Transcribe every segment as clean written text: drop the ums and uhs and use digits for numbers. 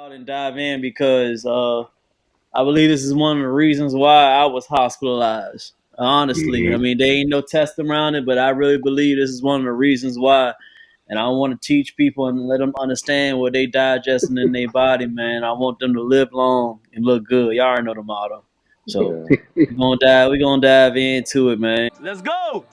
out and dive in because I believe this is one of the reasons why I was hospitalized. Honestly, I Hmm. mean, there ain't no test around it, but I really believe this is one of the reasons why. And I want to teach people and let them understand what they digesting in their body, man. I want them to live long and look good. Y'all already know the motto. So Yeah. we're gonna dive into it, man. Let's go.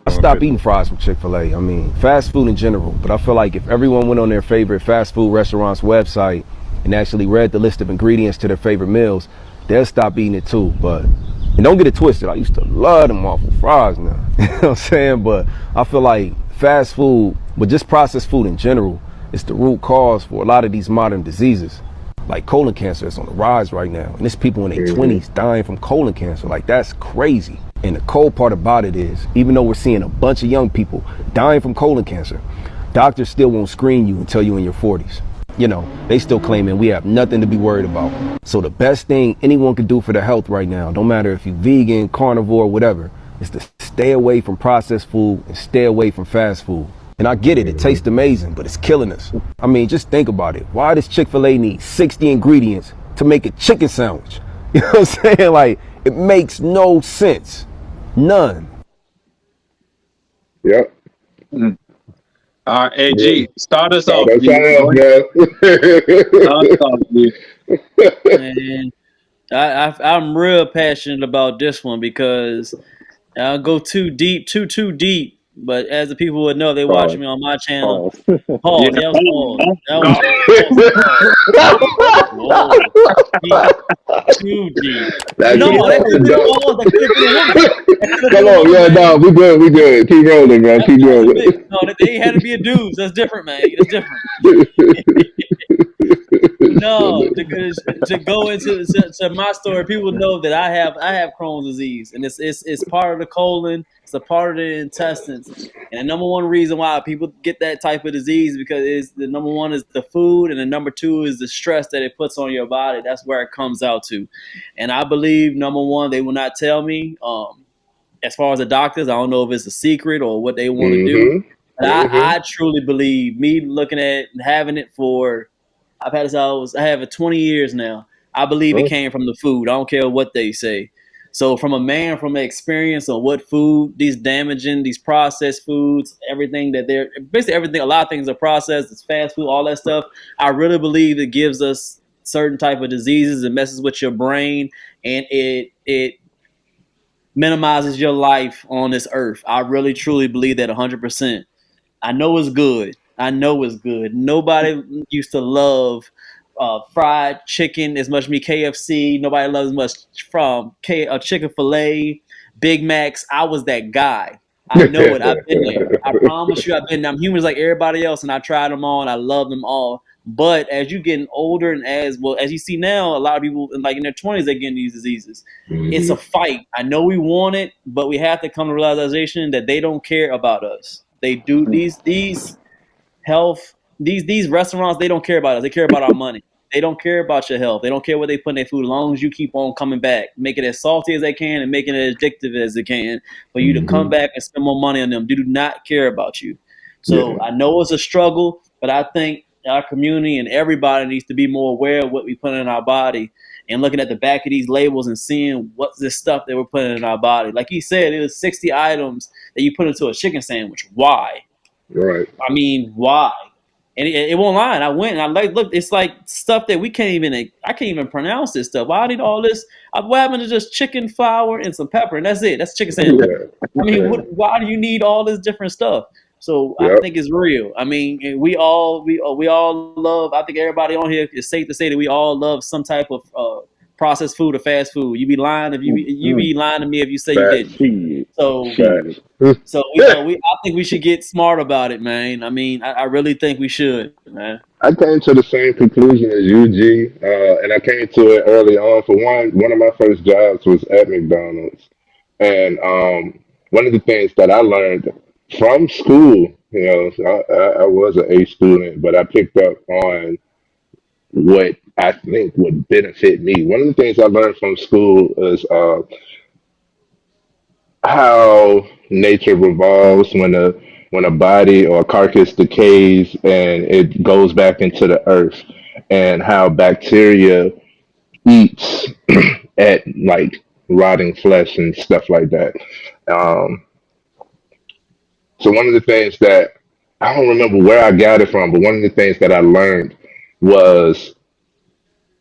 I stopped eating fries from Chick-fil-A. I mean, fast food in general. But I feel like if everyone went on their favorite fast food restaurant's website and actually read the list of ingredients to their favorite meals, they'll stop eating it too. And don't get it twisted, I used to love them awful fries now. You know what I'm saying? But I feel like fast food, but just processed food in general, is the root cause for a lot of these modern diseases. Like colon cancer is on the rise right now. And there's people in their 20s dying from colon cancer. Like, that's crazy. And the cold part about it is, even though we're seeing a bunch of young people dying from colon cancer, doctors still won't screen you until you're in your 40s. You know, they still claiming we have nothing to be worried about. So the best thing anyone can do for their health right now, no matter if you're vegan, carnivore, whatever, is to stay away from processed food and stay away from fast food. And I get it, it tastes amazing, but it's killing us. I mean, just think about it. Why does Chick-fil-A need 60 ingredients to make a chicken sandwich? You know what I'm saying? Like, it makes no sense. None. Yep. Mm. All right, Yeah. AG, start us Start off, us G. Go off, ahead. Start us man. off, G. And I'm real passionate about this one because I'll go too deep, too deep. But as the people would know, if they watch Pause. me on my channel. Pause. Yeah. Pause. Yeah, that was pause. That was Go. pause. Whoa, deep, too deep. Now No, keep that could have rolling, been a dog. pause. That could have been a woman. That could have been Come a on, woman, yeah, man. dog. We good, we good. Keep rolling, man. Keep That was a rolling. mix. No, they had to be a dudes. That's different, man. That's different. No, because to go into to my story, people know that I have Crohn's disease, and it's part of the colon. It's a part of the intestines, and the number one reason why people get that type of disease because it's the number one is the food, and the number two is the stress that it puts on your body. That's where it comes out to, and I believe number one they will not tell me. As far as the doctors, I don't know if it's a secret or what they want to do, Mm-hmm. but Mm-hmm. I truly believe me looking at having it for I've had this. I have it 20 years now. I believe it Oh, came from the food. I don't care what they say. So from a man, from an experience on what food, these damaging, these processed foods, everything that they're basically everything. A lot of things are processed. It's fast food, all that stuff. I really believe it gives us certain type of diseases. It messes with your brain, and it minimizes your life on this earth. I really truly believe that 100%. I know it's good. I know it's good. Nobody used to love fried chicken as much as me KFC. Nobody loves as much from chicken filet, Big Macs. I was that guy. I know it. I've been there. I promise you, I've been there. I'm human like everybody else, and I tried them all, and I love them all. But as you getting older, and as you see now, a lot of people like in their 20s, they're getting these diseases. It's mm-hmm. a fight. I know we want it, but we have to come to realization that they don't care about us. They do these health these restaurants. They don't care about us. They care about our money. They don't care about your health. They don't care what they put in their food. As long as you keep on coming back, make it as salty as they can and making it as addictive as they can for you to come Mm-hmm. back and spend more money on them. They do not care about you. So Yeah. I know it's a struggle, but I think our community and everybody needs to be more aware of what we put in our body and looking at the back of these labels and seeing what's this stuff that we're putting in our body. Like he said, it was 60 items that you put into a chicken sandwich. Why? Right. I mean, why? And it won't lie. And I went and I like look. It's like stuff that we can't even. I can't even pronounce this stuff. Why I need all this? What happened to just chicken flour and some pepper and that's it? That's a chicken sandwich. Yeah. I mean, Yeah. why do you need all this different stuff? So I Yep. think it's real. I mean, we all love. I think everybody on here is safe to say that we all love some type of processed food or fast food. You be lying if you be lying to me if you say you Facts. didn't. Shit. So Shit. so I think we should get smart about it, man. I mean, I really think we should, man. I came to the same conclusion as you, G, and I came to it early on. For one of my first jobs was at McDonald's, and one of the things that I learned from school, you know, so I was an A student, but I picked up on what I think would benefit me. One of the things I learned from school is how nature revolves when a body or a carcass decays and it goes back into the earth, and how bacteria eats at like rotting flesh and stuff like that. Um, so one of the things that I don't remember where I got it from, but one of the things that I learned was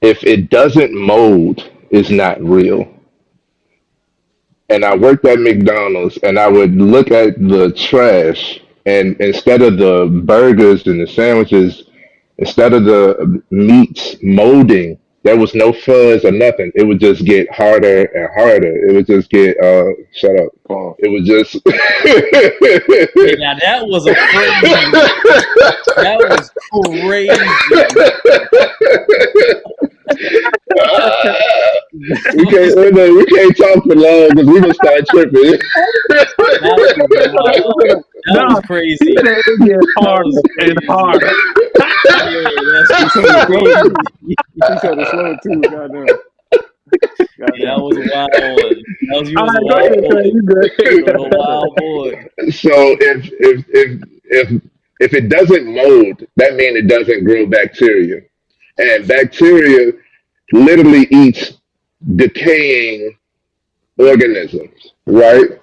if it doesn't mold, it's not real. And I worked at McDonald's, and I would look at the trash, and instead of the burgers and the sandwiches, instead of the meats molding, there was no fuzz or nothing. It would just get harder and harder. It would just get shut up. Pause. It would just Hey, now that was a crazy. That was crazy. we can't talk for long because we gonna start tripping. That was wild. That was No, crazy. he said it get That harder was and crazy. harder. Yeah, He that's said it slow crazy. too. He said it slow too. Goddamn. Yeah, that Goddamn. was a wild one. You All was a right, go wild ahead, Trey. boy. You good? You was a wild boy. So if it doesn't mold, that means it doesn't grow bacteria, and bacteria literally eats decaying organisms, right?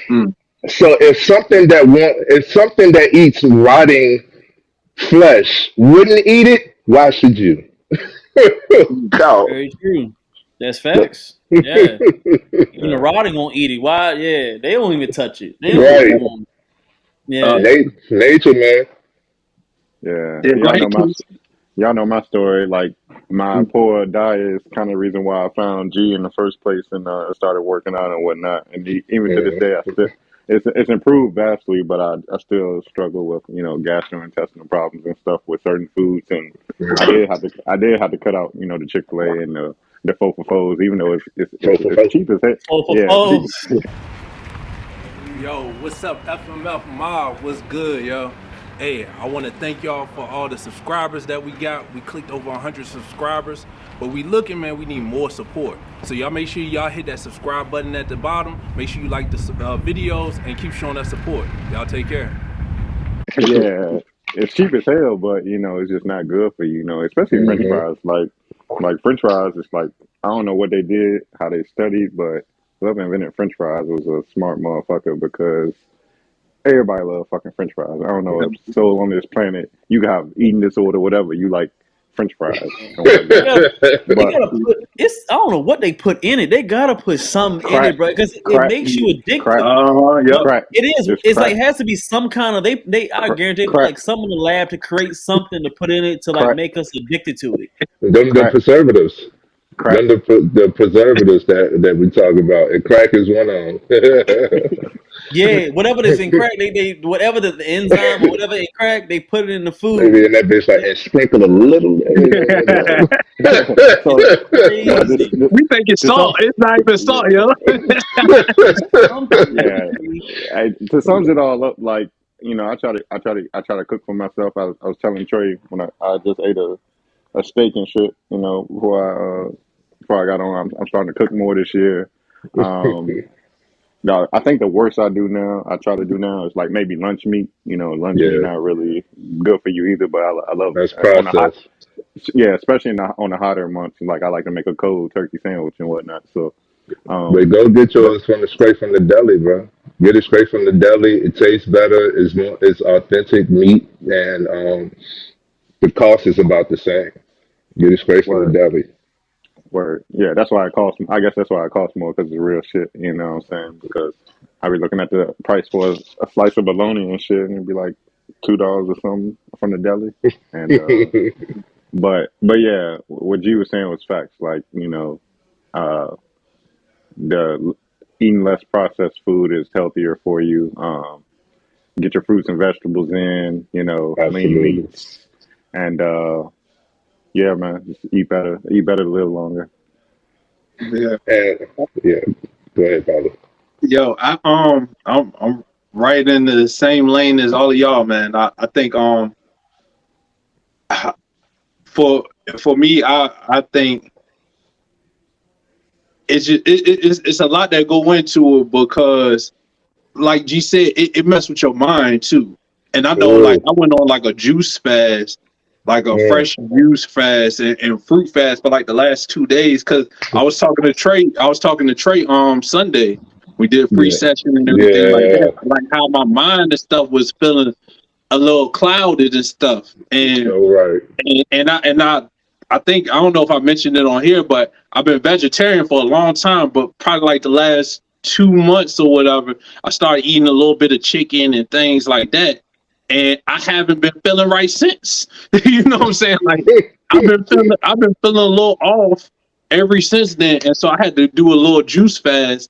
Mm. So if something that eats rotting flesh wouldn't eat it, why should you? Cow. Very true. That's facts. Yeah. Even the rotting won't eat it. Why? Yeah, they don't even touch it. They don't even Right. want. Yeah. Nature, man. Yeah. Yeah, go ahead, Keith. Y'all know my story. Like my poor diet is kind of the reason why I found G in the first place and started working out and whatnot. And even to this Mhm. day, I still it's improved vastly, but I still struggle with gastrointestinal problems and stuff with certain foods. And I did have to cut out the Chick-fil-A and the faux even though So, so, it's so. cheap as heck. Oh, for Yeah, it's cheap. foes. Yo, what's up, FMF Mob? What's good, yo? Hey, I want to thank y'all for all the subscribers that we got. We clicked over 100 subscribers, but we looking, man, we need more support. So y'all make sure y'all hit that subscribe button at the bottom. Make sure you like the videos and keep showing us support. Y'all take care. Yeah, it's cheap as hell, but it's just not good for you. Especially French Mhm. fries. Like French fries, it's like I don't know what they did, how they studied, but whoever invented French fries was a smart motherfucker because everybody loves fucking French fries. I don't know if soul on this planet you got eating disorder, whatever you like French fries and They whatnot. gotta, they But gotta put it's. I don't know what they put in it. They gotta put something in crack, it, bro, because it crack, makes you addicted. crack, No, Yep. crack. it is. It's It's like crack, it has to be some kind of they. I guarantee it, crack, like some in the lab to create something to put in it to like crack, make us addicted to it. Them the crack, preservatives. crack. Them the preservatives that we talk about. And crack is one of them. Yeah, whatever that's in crack, they whatever the enzyme or whatever in crack, they put it in the food. Maybe in that bitch like and sprinkle a little. So so this, Crazy. this We think it's to some salt. It's not even salt, yeah yo. Something yeah to sums it all up, like I try to cook for myself. I was telling Trey when I just ate a steak and shit, before I got on. I'm starting to cook more this year. Um, now, I think the worst I try to do now is like maybe lunch meat. Lunch meat Yeah, not really good for you either, but I love that's on the hot, processed. yeah, especially on the hotter months. Like I like to make a cold turkey sandwich and whatnot. So, But go get but yours from straight from the deli, bro. Get it straight from the deli. It tastes better. It's authentic meat, and the cost is about the same. Get it straight from the word, deli. word, yeah, that's why it costs. I guess that's why it costs more because it's real shit. You know what I'm saying? Because I be looking at the price for a slice of bologna and shit, and it'd be like $2 or something from the deli, and But yeah, what G was saying was facts. Like, uh, the eating less processed food is healthier for you. Get your fruits and vegetables in. Lean Absolutely. meats, and yeah, man, just eat better, live longer. Yeah. And yeah, go ahead, Father. Yo, I'm right in the same lane as all of y'all, man. I think for for me, I think it's a lot that go into it because, like G said, it messed with your mind too. And I know, like, Mm, I went on like a juice fast, like a mm, fresh juice fast and fruit fast for like the last 2 days. Cause I was talking to Trey Sunday. We did free yeah, session and everything like yeah, that. Like how my mind and stuff was feeling a little clouded and stuff. so right. I think I don't know if I mentioned it on here, but I've been vegetarian for a long time, but probably like the last 2 months or whatever, I started eating a little bit of chicken and things like that. And I haven't been feeling right since. You know what I'm saying? Like I've been feeling a little off ever since then. And so I had to do a little juice fast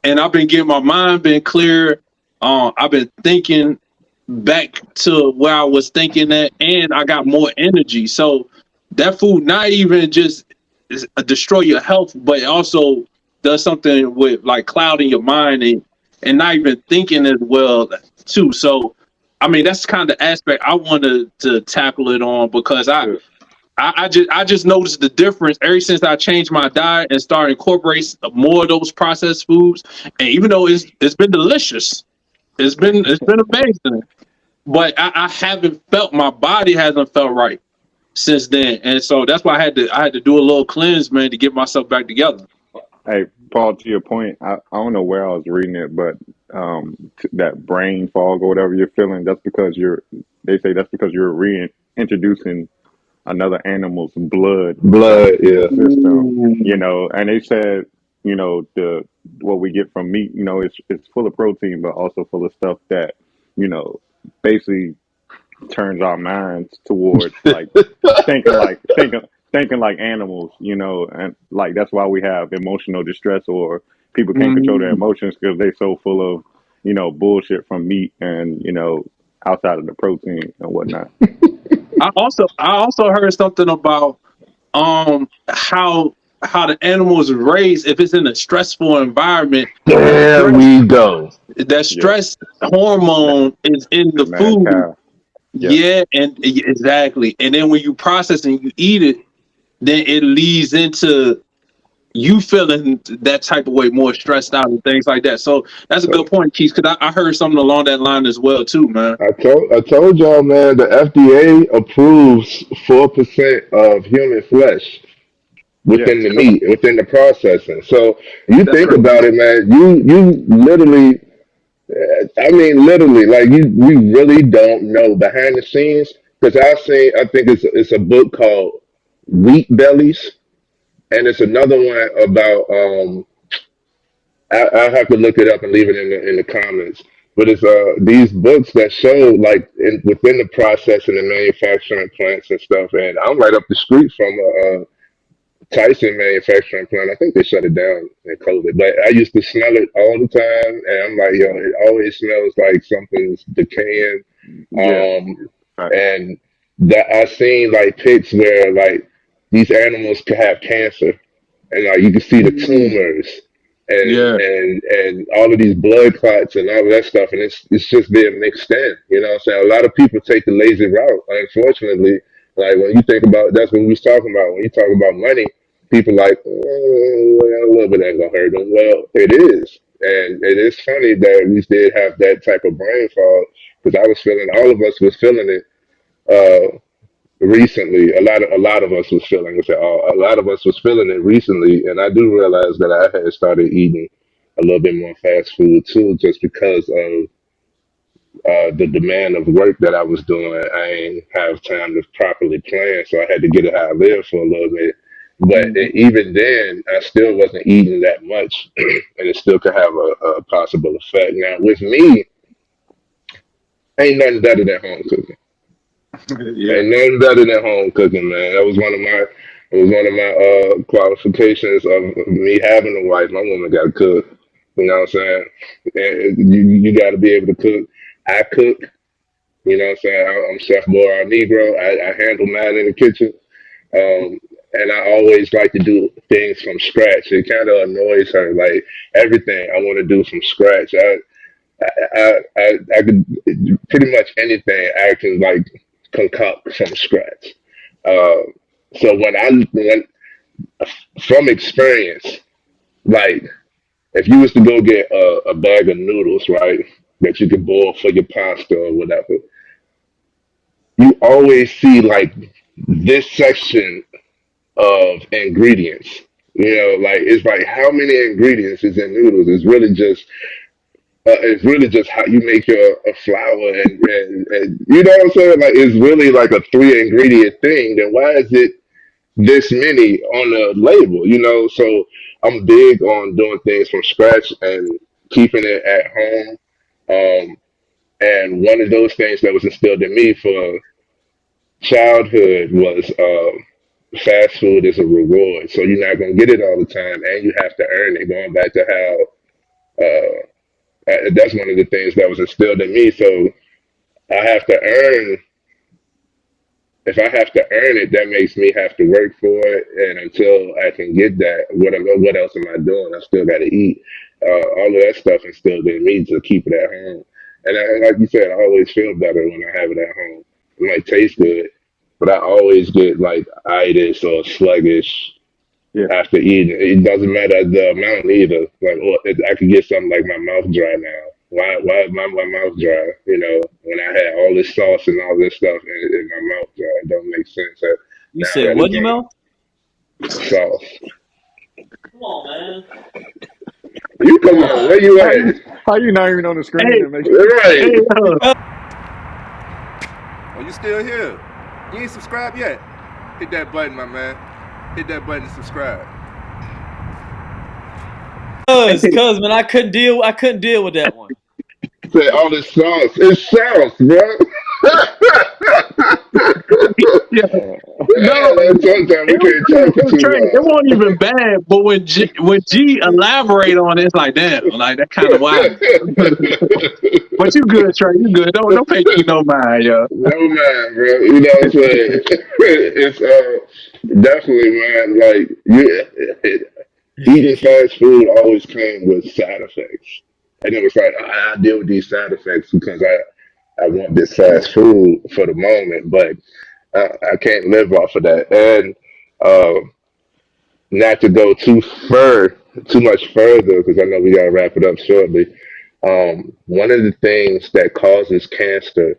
and I've been getting my mind been clear. I've been thinking back to where I was thinking at, and I got more energy. So that food not even just destroy your health, but it also does something with like clouding your mind and not even thinking as well too. So I mean that's kind of the aspect I wanted to tackle it on because Yeah. I just noticed the difference ever since I changed my diet and started incorporating more of those processed foods. And even though it's been delicious, it's been amazing. But I haven't felt my body hasn't felt right since then. And so that's why I had to do a little cleanse, man, to get myself back together. Hey, Paul, to your point, I don't know where I was reading it, but that brain fog or whatever you're feeling, they say that's because you're reintroducing another animal's blood back Blood, into your yeah. system, Ooh. and they said, the what we get from meat, it's full of protein, but also full of stuff that, you know, basically turns our minds towards like thinking like thinking like animals, and like that's why we have emotional distress or people can't control their Mm. emotions because they so full of bullshit from meat and outside of the protein and whatnot. I also heard something about how the animal is raised if it's in a stressful environment. That There stress we go. that Yeah, stress ma- hormone is in the the mad food. cow. Yeah, Yeah, and exactly. And then when you process and you eat it, then it leads into you feeling that type of way, more stressed out and things like that. So that's a So good point, Keith, because I heard something along that line as well too, man. I told y'all, man, the FDA approves 4% of human flesh yeah, within the meat, within the processing. So you That's think crazy. about it, man. You literally, I mean, literally, like we really don't know behind the scenes. Because I think it's a book called Wheat Bellies, and it's another one about I have to look it up and leave it in the comments. But it's these books that show like within the processing and manufacturing plants and stuff. And I'm right up the street from a Tyson manufacturing plant. I think they shut it down and closed it. But I used to smell it all the time, and I'm like, yo, it always smells like something's decaying. yeah. Um, Facts. and that I seen like pics where like these animals could have cancer, and like you can see the Mm, tumors and yeah. all of these blood clots and all of that stuff, and it's just being mixed in. You know what I'm saying? A lot of people take the lazy route. Unfortunately, like when you think about that's what we was talking about. When you talk about money, people like, oh, well, a little bit ain't gonna hurt them. Well, it is. And it is funny that we did have that type of brain fog because I was feeling, all of us was feeling it recently. A lot of us was feeling it. A lot of us was feeling it recently, and I do realize that I had started eating a little bit more fast food too, just because of the demand of work that I was doing. I ain't have time to properly plan, so I had to get it how I live for a little bit. But Mhm. even then, I still wasn't eating that much, and it still could have a possible effect. Now, with me, ain't nothing better than home cooking. Yeah. Ain't nothing better than home cooking, man. That was one of my qualifications of me having a wife. My woman got to cook. You know what I'm saying? And you got to be able to cook. I cook. You know what I'm saying? I'm Chef Boy Negro. I handle mine in the kitchen. And I always like to do things from scratch. It kind of annoys her. Like everything I want to do from scratch. I could pretty much anything I can like concoct from scratch. Uh, so when from experience, like if you was to go get a bag of noodles, right, that you could boil for your pasta or whatever, you always see like this section of ingredients. You know, like it's like how many ingredients is in noodles? It's really just how you make a flour and you know what I'm saying? Like it's really like a 3 ingredient thing. Then why is it this many on the label? You know, so I'm big on doing things from scratch and keeping it at home. And one of those things that was instilled in me for childhood was fast food is a reward. So you're not gonna get it all the time, and you have to earn it. Going back to how that's one of the things that was instilled in me. So I have to earn. If I have to earn it, that makes me have to work for it. And until I can get that, what else am I doing? I still got to eat. All of that stuff instilled in me to keep it at home. And like you said, I always feel better when I have it at home. It might taste good, but I always get like itis or sluggish Yeah. after eating. It doesn't matter the amount either. Like I could get something like my mouth dry now. Why is my mouth dry? You know, when I had all this sauce and all this stuff in my mouth dry, it don't make sense. You Now I said got to what in your drink mouth? sauce. Come on, man. You come on, where you How you at? how you not even on the screen Hey, and make hey, Right. Oh, you still here? You ain't subscribed yet? Hit that button, my man. Hit that button to subscribe. Cause man, I couldn't deal with that one. Say all this sauce. It's sauce, bro. yeah, no, Man, sometimes we can't talk for too Trey, it long. wasn't even bad, but when G elaborate on it, it's like damn, like that kind of wild. But you good, Trey, you good. Don't pay G no mind, yo. No man, bro. You know what I'm saying? It's definitely man. Like eating fast food always came with side effects, and it was like I deal with these side effects because I want this fast food for the moment, but I can't live off of that. And uh, not to go too much further, because I know we gotta wrap it up shortly. One of the things that causes cancer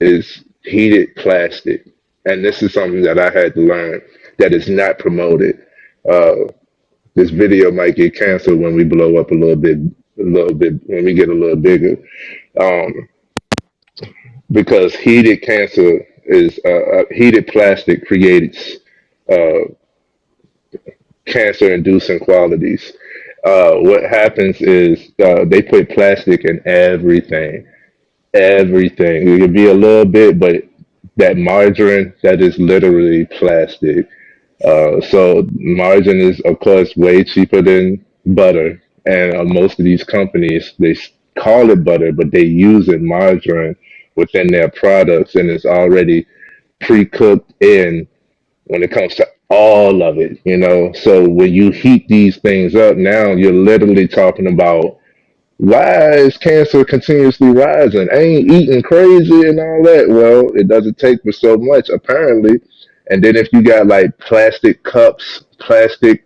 is heated plastic, and this is something that I had to learn that is not promoted. Uh, this video might get canceled when we blow up a little bit when we get a little bigger, um, because heated plastic creates uh, cancer-inducing qualities. What happens is they put plastic in everything, everything. It could be a little bit, but that margarine, that is literally plastic. So margarine is, of course, way cheaper than butter, and most of these companies call it butter, but they use it margarine within their products, and it's already pre-cooked in when it comes to all of it. You know, so when you heat these things up, now you're literally talking about why is cancer continuously rising? I ain't eating crazy and all that. Well, it doesn't take for so much, apparently. And then if you got like plastic cups, plastic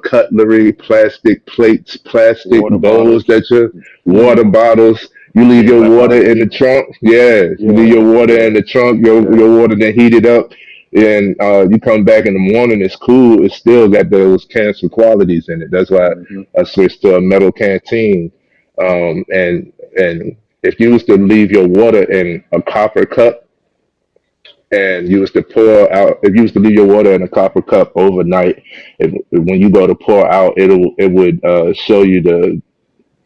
cutlery, plastic plates, plastic water bowls bottles. that you Hmm. water bottles, you leave Yeah, your left out. water in the trunk. Yeah, you leave Yeah, your water yeah, in the trunk. yeah. Your water then heated up, and you come back in the morning. It's cool. It's still got those cancer qualities in it. That's why Hmm. I switched to a metal canteen. And if you was to leave your water in a copper cup and you was to pour out, if you was to leave your water in a copper cup overnight, when you go to pour out, it would show you the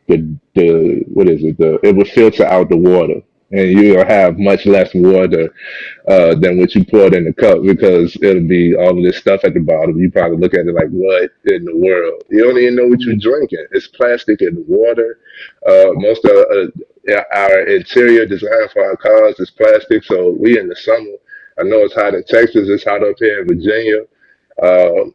what is it? It would filter out the water. and you'll have much less water than what you poured in the cup because it'll be all of this stuff at the bottom. You probably look at it like, what in the world? You don't even know what you're drinking. It's plastic in the water. Most of our interior design for our cars is plastic. So we in the summer. I know it's hot in Texas. It's hot up here in Virginia. Uh,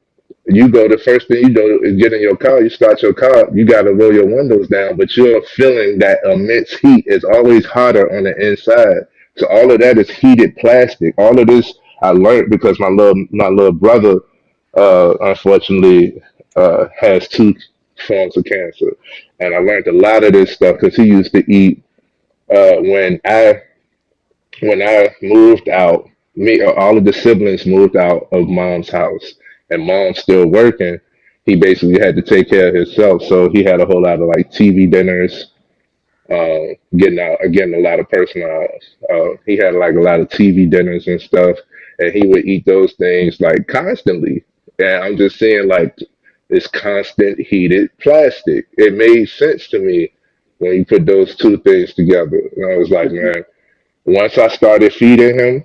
you go, the first thing you do is get in your car, you start your car, you got to roll your windows down, but you're feeling that immense heat. It's always hotter on the inside. So all of that is heated plastic. All of this I learned because my little brother, unfortunately, has two forms of cancer, and I learned a lot of this stuff because he used to eat when I moved out, me all of the siblings moved out of mom's house, and mom's still working. He basically had to take care of himself, so he had a whole lot of like TV dinners, getting a lot of personalized. He had like a lot of TV dinners and stuff, and he would eat those things like constantly. And I'm just saying, like, this constant heated plastic. It made sense to me when you put those two things together. And I was like, man, once I started feeding him,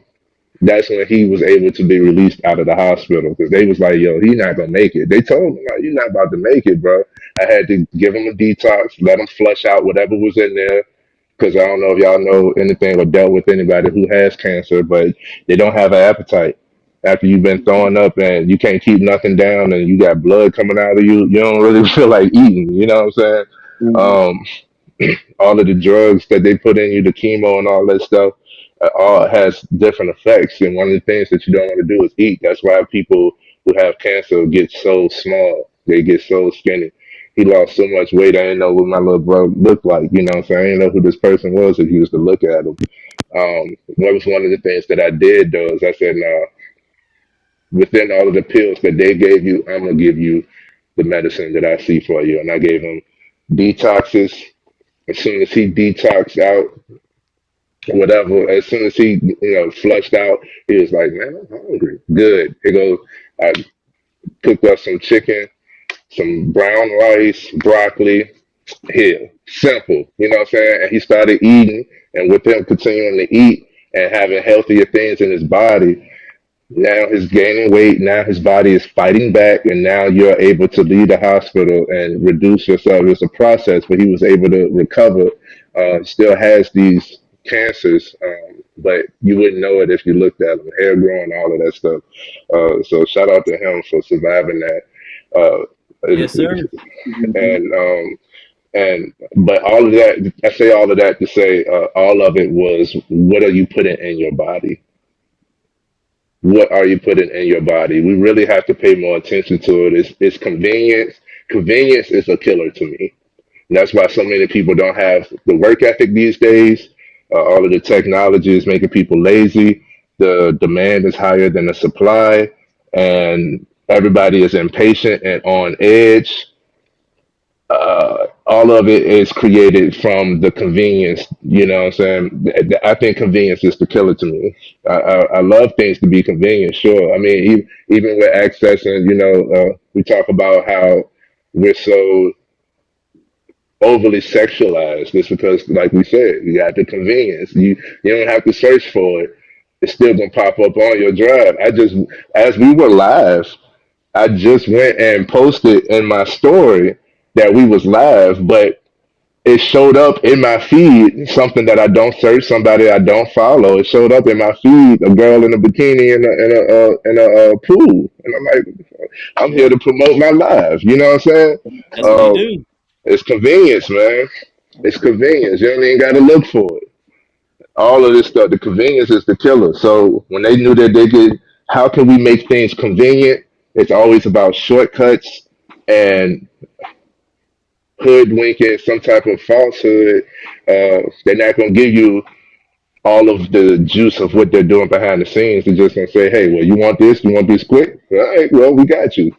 that's when he was able to be released out of the hospital because they was like, "Yo, he not gonna make it." They told him, "Like, you're not about to make it, bro." I had to give him a detox, let him flush out whatever was in there because I don't know if y'all know anything or dealt with anybody who has cancer, but they don't have an appetite. After you've been throwing up and you can't keep nothing down and you got blood coming out of you, you don't really feel like eating. You know what I'm saying? Mhm. Um, all of the drugs that they put in you, the chemo and all that stuff, all has different effects. And one of the things that you don't want to do is eat. That's why people who have cancer get so small. They get so skinny. He lost so much weight. I didn't know what my little bro looked like. You know what I'm saying? I didn't know who this person was if you was to look at him. What was one of the things that I did though is I said, now, within all of the pills that they gave you, I'm gonna give you the medicine that I see for you. And I gave him detoxes. As soon as he detoxed out, whatever, as soon as he, flushed out, he was like, man, I'm hungry. Good. He goes, I cooked up some chicken, some brown rice, broccoli. Here, simple. You know what I'm saying? And he started eating, and with him continuing to eat and having healthier things in his body, now he's gaining weight. Now his body is fighting back, and now you're able to leave the hospital and reduce yourself. It's a process, but he was able to recover. Still has these cancers, but you wouldn't know it if you looked at him. Hair growing, all of that stuff. So shout out to him for surviving that. Yes, sir. And but all of that, I say all of that to say, all of it was, what are you putting in your body? What are you putting in your body? We really have to pay more attention to it. It's convenience. Convenience is a killer to me. And that's why so many people don't have the work ethic these days. All of the technology is making people lazy. The demand is higher than the supply, and everybody is impatient and on edge. All of it is created from the convenience. You know what I'm saying? I think convenience is the killer to me. I love things to be convenient, sure. I mean, even with access, and we talk about how we're so overly sexualized. It's because, like we said, you got the convenience. You don't have to search for it. It's still gonna pop up on your drive. As we were live, I just went and posted in my story that we was live, but it showed up in my feed something that I don't search, somebody I don't follow. It showed up in my feed, a girl in a bikini in a pool, and I'm like, I'm here Yep. to promote my live. You know what I'm saying? That's what you Um, do. it's convenience, man. It's convenience. You don't even got to look for it. All of this stuff, the convenience is the killer. So when they knew that they could, how can we make things convenient? It's always about shortcuts and hoodwinking, some type of falsehood. They're not going to give you all of the juice of what they're doing behind the scenes. They're just going to say, hey, well, you want this? You want this quick? All right, well, we got you.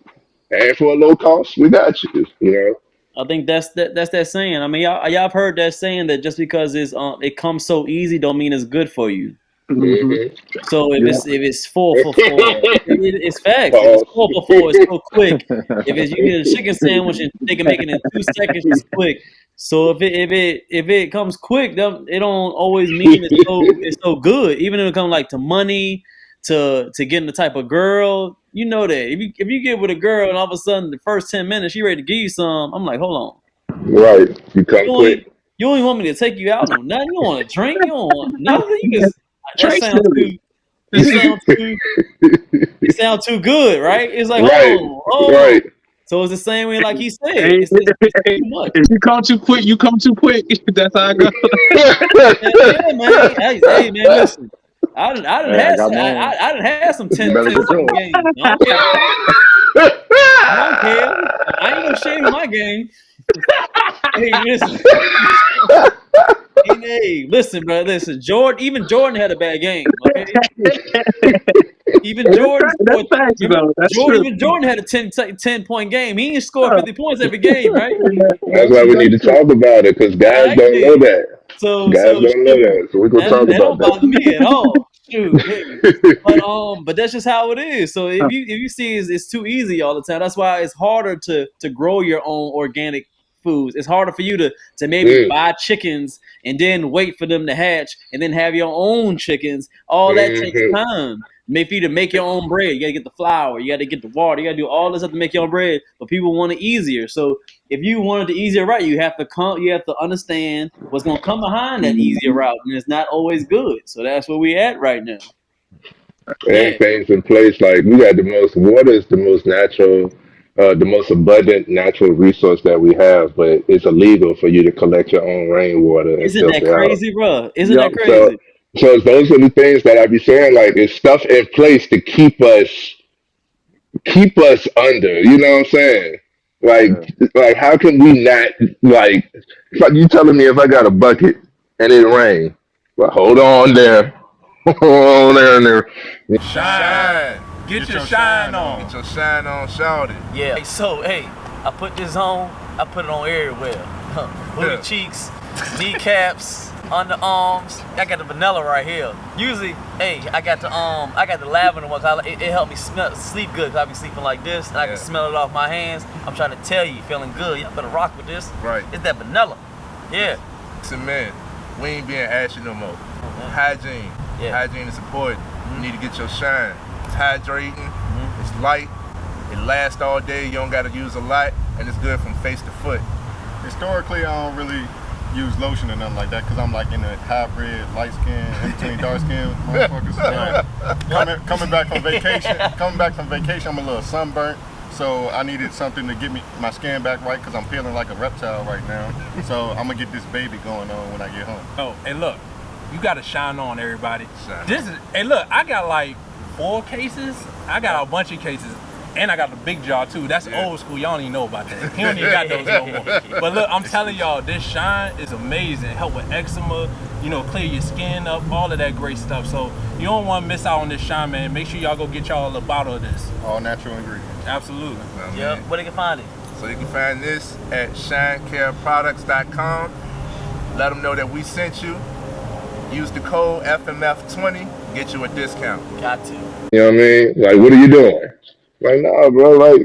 And for a low cost, we got you, you know? I think that's that saying. I mean, y'all have heard that saying that just because it comes so easy don't mean it's good for you. Mm-hmm. So Yeah. if it's 4 for 4, it's facts. If it's Pause. 4 for 4, it's so quick. If it's you get a chicken sandwich and they can make it in 2 seconds, it's quick. So if it comes quick, it don't always mean it's so good. Even if it comes like to money, to getting the type of girl, you know that if you get with a girl and all of a sudden the first 10 minutes she ready to give you some, I'm like, hold on. Right. You come You don't, quick. e- you don't even want me to take you out no nothing. You don't want to drink. You don't want nothing. You just that Trace sounds too. It sounds too. It sounds too good, right? It's like Right. hold on. Right. So it's the same way, like he said. Hey, It's hey, too much. if you come too quick, you come too quick. That's how I go. Yeah, man. Hey, man, listen. I done Hey, I had got some, mine. I done had some You 10 better get second yours. games. I don't care. I don't care. I ain't no shame in my game. Hey, listen. Hey, listen, bro. Listen, even Jordan had a bad game. Okay, even Jordan That's scored. facts, Remember, though. That's Jordan true. even Jordan had a 10 point game. He didn't score 50 points every game, right? That's why we need That's to true. talk about it, because guys don't know Exactly. that. So Guys don't know shoot, that. So we're gonna that talk that about don't bother me at all. Shoot, hey. that. But that's just how it is. So if you see it's too easy all the time. That's why it's harder to grow your own organic foods. It's harder for you to maybe Mm, buy chickens and then wait for them to hatch and then have your own chickens. All that takes hmm time. Maybe for you to make your own bread, you gotta get the flour, you gotta get the water, you gotta do all this stuff to make your own bread. But people want it easier. So if you wanted the easier route, you have to understand what's gonna come behind that easier route, and it's not always good. So that's where we at right now. Yeah, Everything's in place. Like we got the most water is the most natural, the most abundant natural resource that we have, but it's illegal for you to collect your own rainwater and isn't that filter out. crazy, bro? Isn't Yep. that So, crazy? so those are the things that I be saying. Like, it's stuff in place to keep us under. You know what I'm saying? Yeah. Like how can we not like? Like you telling me if I got a bucket and it rain, well, hold on there, hold on there. Shine. Get your shine on. Get your shine on, shout it. Yeah. So hey, I put this on. I put it on everywhere. Booty cheeks, kneecaps, underarms. I got the vanilla right here. Usually, hey, I got the lavender ones. It helped me sleep good. 'Cause I be sleeping like this, and I can smell it off my hands. I'm trying to tell you, feeling good. Y'all better rock with this. Right. It's that vanilla. Yeah. Listen, man, we ain't being ashy no more. Hygiene. Yeah. Hygiene is important. You need to get your shine. It's hydrating. It's light. It lasts all day. You don't got to use a lot, and it's good from face to foot. Historically, I don't really use lotion or nothing like that because I'm like in a hybrid, light skin, in between dark skin motherfuckers. Coming back from vacation, I'm a little sunburnt. So I needed something to get my skin back right because I'm feeling like a reptile right now. So I'm gonna get this baby going on when I get home. Oh, and look, you gotta shine on, everybody. Shine. Hey, look, I got like 4 cases. I got a bunch of cases. And I got the big jar too. That's old school. Y'all don't even know about that. He don't even got those no more. But look, I'm telling y'all, this shine is amazing. Help with eczema, clear your skin up, all of that great stuff. So you don't want to miss out on this shine, man. Make sure y'all go get y'all a bottle of this. All natural ingredients. Absolutely. Yep. Where they can find it? So you can find this at shinecareproducts.com. Let them know that we sent you. Use the code FMF20, get you a discount. Got to. You know what I mean? Like, what are you doing? Like, nah, bro. Like,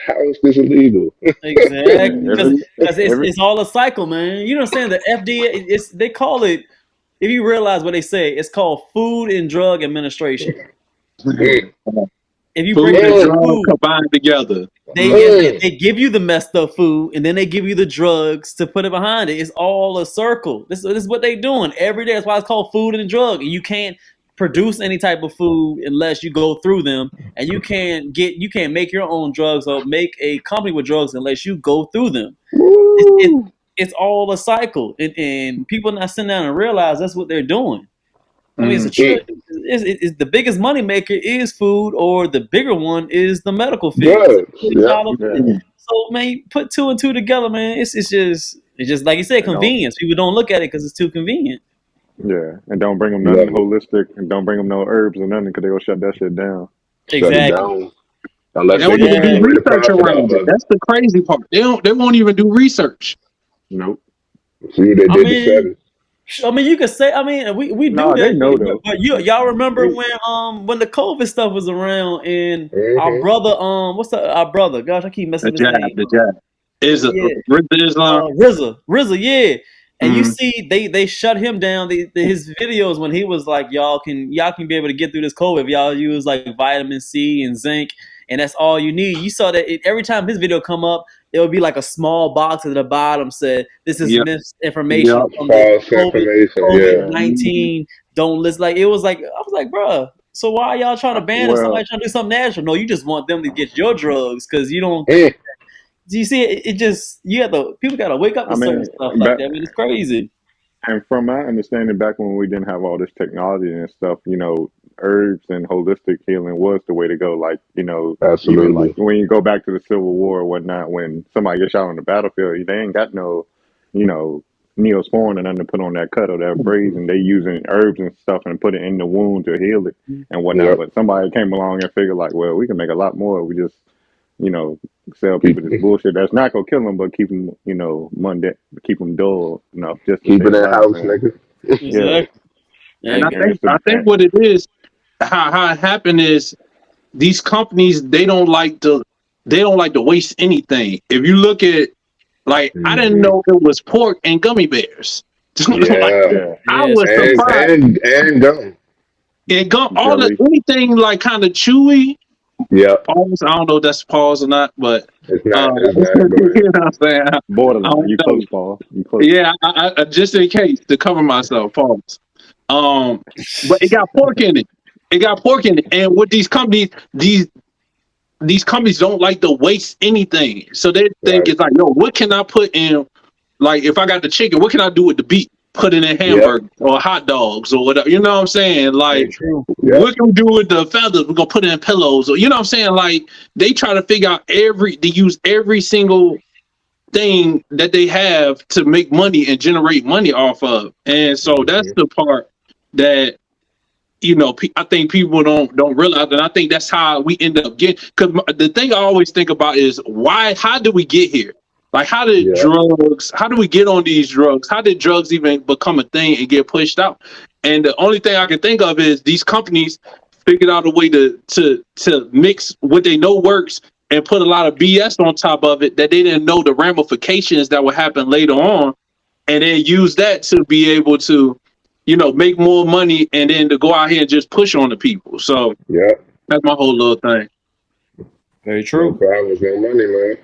how is this illegal? Exactly. Because Every it's all a cycle, man. You know what I'm saying? The FDA, they call it. If you realize what they say, it's called Food and Drug Administration. Mm, If you break Food it and down, drug food. combined together. mm. They give you the messed up food and then they give you the drugs to put it behind it. It's all a circle. This is what they doing every day. That's why it's called food and drug. And you can't produce any type of food unless you go through them. And you can't make your own drugs or make a company with drugs unless you go through them. It's all a cycle. And people not sitting down and realize that's what they're doing. I mean, Mm. it's the biggest money maker is food, or the bigger one is the medical field. Drugs. It's Yep. $40 a minute. So man, put 2 and 2 together, man. It's just like you said, and don't convenience. People don't look at it because it's too convenient. and don't bring them nothing Love it. holistic and don't bring them no herbs or nothing because they will shut that shit down. Shut it Exactly. down. Unless They they don't can even do generate a research profit off around it. of it. That's the crazy part. They won't even do research. Nope. See what they I did to mean, Fettis. I mean, you could say. I mean, we do Nah, they know that, though. but y'all remember They, when the COVID stuff was around and our Hmm. brother what's our brother? Gosh, I keep messing The up his name. jab, the jab is a Yeah, Islam. RZA, yeah. And you Mm, see, they shut him down. His videos when he was like, y'all can be able to get through this COVID if y'all use like vitamin C and zinc, and that's all you need. You saw that every time his video come up, it would be like a small box at the bottom said, "This is yep, misinformation yep. from the False information. COVID Yeah. yeah. 19. Don't listen." Like it was like I was like, bruh. So why are y'all trying to ban it? Somebody Well, trying to do something national? No, you just want them to get your drugs because you don't think. Mm. Do you see it? It just you have to people got to wake up I to certain mean, stuff like that. I mean, it's crazy. and from my understanding, back when we didn't have all this technology and stuff, herbs and holistic healing was the way to go. Like, even like Absolutely. when you go back to the Civil War or whatnot, when somebody gets shot on the battlefield, they ain't got no, you know, neosporin and nothing to put on that cut or that braise, and they using herbs and stuff and put it in the wound to heal it and whatnot. Yep. But somebody came along and figured like, well, we can make a lot more. We just, you know, sell Keep people this bullshit that's not gonna kill them, but keep them, Monday, keep them dull enough just to keep stay it in alive, house, man. nigga. Yeah, Exactly. And And and it's I the think what it is, how it happened is these companies they don't like to waste anything. If you look at like I didn't Hmm. know it was pork and gummy bears. Like Yeah. yeah, I yeah, it's was crazy. surprised. And gum. It gum all the jelly. anything like kind of chewy. Yep. Pause. I don't know if that's pause or not, but It's uh, not. It's not. Go you ahead. know what I'm saying? I Borderline. don't You know. close, Paul. You close. Yeah, I just in case to cover myself. Pause. Um, but it got pork in it. It got pork in it, and with these companies, these companies don't like to waste anything. So they think Right. it's like, yo, what can I put in? Like, if I got the chicken, what can I do with the beef? Put it in Yep. hamburgers or hot dogs or whatever. You know what I'm saying? Very Like, true. what Yep. can we do with the feathers? We're gonna put it in pillows, or you know what I'm saying? Like, they try to figure out they use every single thing that they have to make money and generate money off of. And so that's Hmm. the part that I think people don't realize, and I think that's how we end up getting. Because the thing I always think about is why? How did we get here? Like, how did Yep. drugs? How do we get on these drugs? How did drugs even become a thing and get pushed out? And the only thing I can think of is these companies figured out a way to mix what they know works and put a lot of BS on top of it that they didn't know the ramifications that would happen later on, and then use that to be able to make more money and then to go out here and just push on the people. So Yep. that's my whole little thing. Very No true. problems. No money, man.